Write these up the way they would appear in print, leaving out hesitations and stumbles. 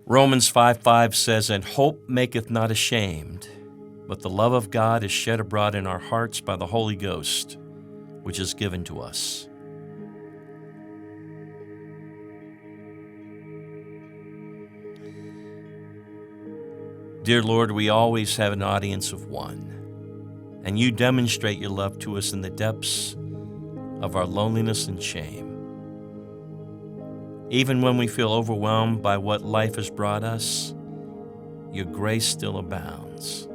Romans 5:5 says, "And hope maketh not ashamed, but the love of God is shed abroad in our hearts by the Holy Ghost, which is given to us." Dear Lord, we always have an audience of one, and you demonstrate your love to us in the depths of our loneliness and shame. Even when we feel overwhelmed by what life has brought us, your grace still abounds.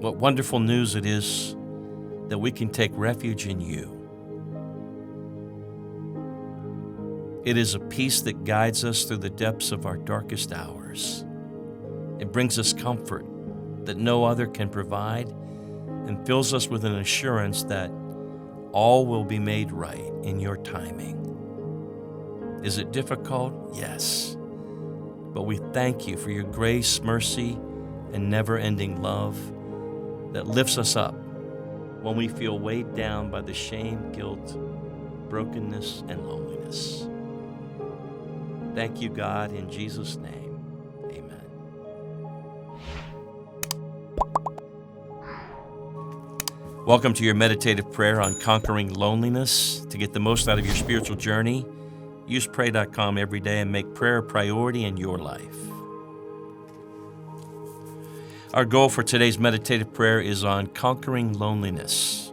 What wonderful news it is that we can take refuge in you. It is a peace that guides us through the depths of our darkest hours. It brings us comfort that no other can provide and fills us with an assurance that all will be made right in your timing. Is it difficult? Yes. But we thank you for your grace, mercy, and never-ending love that lifts us up when we feel weighed down by the shame, guilt, brokenness, and loneliness. Thank you, God, in Jesus' name. Amen. Welcome to your meditative prayer on conquering loneliness. To get the most out of your spiritual journey, use pray.com every day and make prayer a priority in your life. Our goal for today's meditative prayer is on conquering loneliness.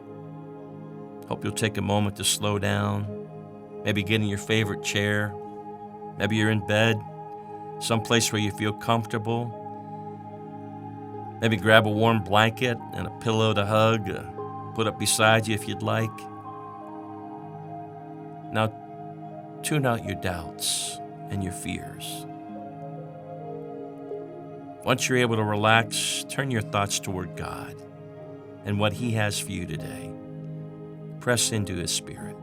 Hope you'll take a moment to slow down, maybe get in your favorite chair. Maybe you're in bed, someplace where you feel comfortable. Maybe grab a warm blanket and a pillow to hug, put up beside you if you'd like. Now, tune out your doubts and your fears. Once you're able to relax, turn your thoughts toward God and what He has for you today. Press into His Spirit.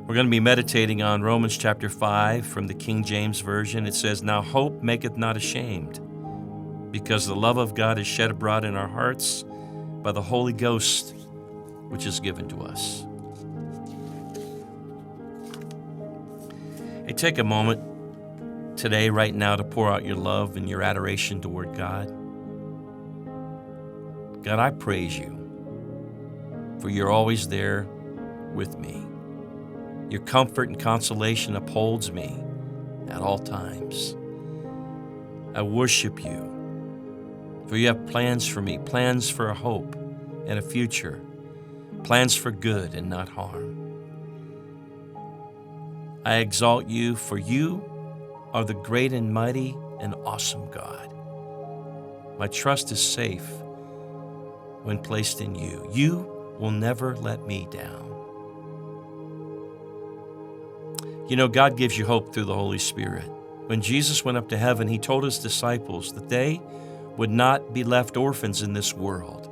We're going to be meditating on Romans chapter 5 from the King James Version. It says, "Now hope maketh not ashamed, because the love of God is shed abroad in our hearts by the Holy Ghost, which is given to us." Hey, take a moment today, right now, to pour out your love and your adoration toward God. God, I praise you, for you're always there with me. Your comfort and consolation upholds me at all times. I worship you, for you have plans for me, plans for a hope and a future, plans for good and not harm. I exalt you, for you are the great and mighty and awesome God. My trust is safe when placed in you. You will never let me down. You know, God gives you hope through the Holy Spirit. When Jesus went up to heaven, He told His disciples that they would not be left orphans in this world.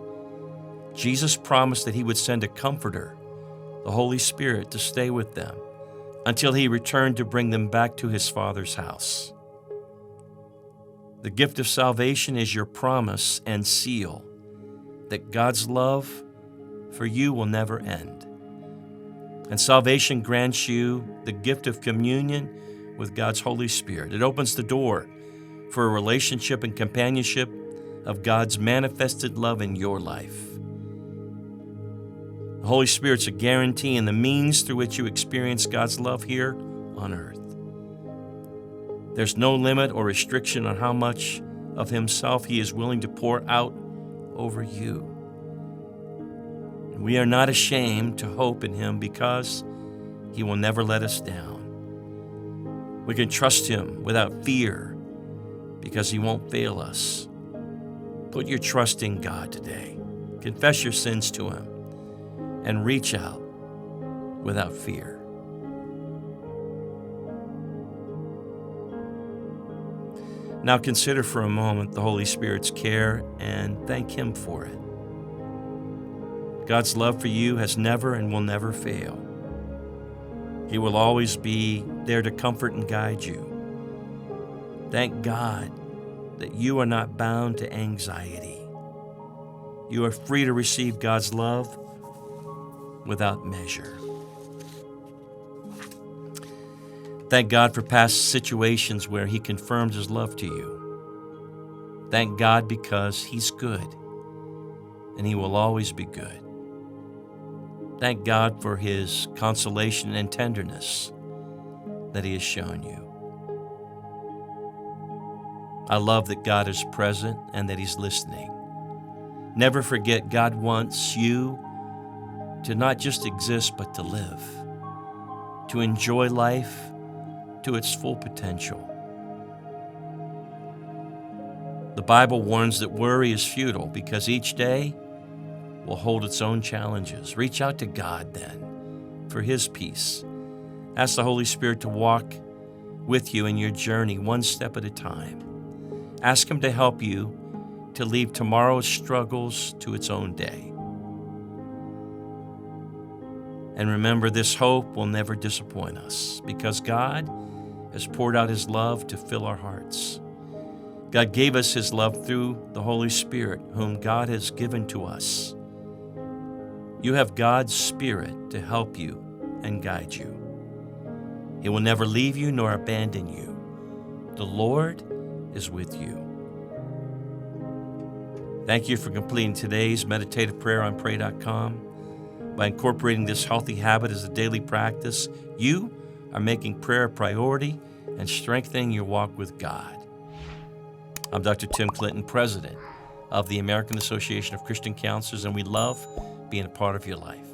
Jesus promised that He would send a comforter, the Holy Spirit, to stay with them until He returned to bring them back to His Father's house. The gift of salvation is your promise and seal that God's love for you will never end. And salvation grants you the gift of communion with God's Holy Spirit. It opens the door for a relationship and companionship of God's manifested love in your life. The Holy Spirit's a guarantee and the means through which you experience God's love here on earth. There's no limit or restriction on how much of Himself He is willing to pour out over you. We are not ashamed to hope in Him because He will never let us down. We can trust Him without fear because He won't fail us. Put your trust in God today. Confess your sins to Him and reach out without fear. Now consider for a moment the Holy Spirit's care and thank Him for it. God's love for you has never and will never fail. He will always be there to comfort and guide you. Thank God that you are not bound to anxiety. You are free to receive God's love without measure. Thank God for past situations where He confirmed His love to you. Thank God because He's good, and He will always be good. Thank God for His consolation and tenderness that He has shown you. I love that God is present and that He's listening. Never forget, God wants you to not just exist, but to live, to enjoy life to its full potential. The Bible warns that worry is futile because each day will hold its own challenges. Reach out to God then for His peace. Ask the Holy Spirit to walk with you in your journey one step at a time. Ask Him to help you to leave tomorrow's struggles to its own day. And remember, this hope will never disappoint us because God has poured out His love to fill our hearts. God gave us His love through the Holy Spirit, whom God has given to us. You have God's Spirit to help you and guide you. He will never leave you nor abandon you. The Lord is with you. Thank you for completing today's meditative prayer on pray.com. By incorporating this healthy habit as a daily practice, you are making prayer a priority and strengthening your walk with God. I'm Dr. Tim Clinton, President of the American Association of Christian Counselors, and we love being a part of your life.